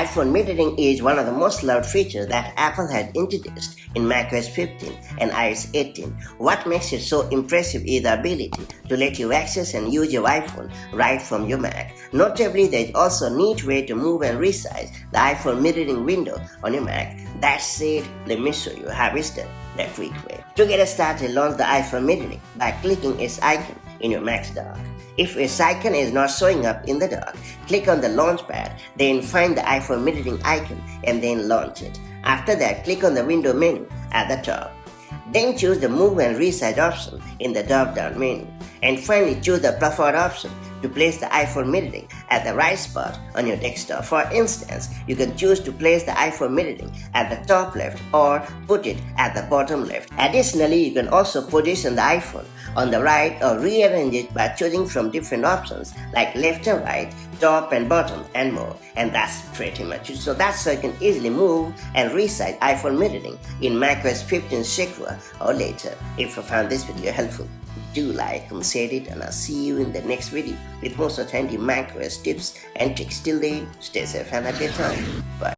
iPhone mirroring is one of the most loved features that Apple had introduced in macOS 15 and iOS 18. What makes it so impressive is the ability to let you access and use your iPhone right from your Mac. Notably, there is also a neat way to move and resize the iPhone mirroring window on your Mac. That said, let me show you how it's done the quick way. To get started, launch the iPhone mirroring by clicking its icon in your Mac's dock. If its icon is not showing up in the dock, click on the launchpad, then find the iPhone mirroring icon and then launch it. After that, click on the window menu at the top. Then choose the Move and Resize option in the drop-down menu. And finally, choose the preferred option to place the iPhone mirroring at the right spot on your desktop. For instance, you can choose to place the iPhone mirroring at the top left or put it at the bottom left. Additionally, you can also position the iPhone on the right or rearrange it by choosing from different options like left and right, top and bottom, and more. And that's pretty much it. So that's how you can easily move and resize iPhone mirroring in macOS 15 Sequoia or later. If you found this video helpful, do like and share it, and I'll see you in the next video with more authentic macOS tips and tricks. Till then, stay safe and have a good time. Bye.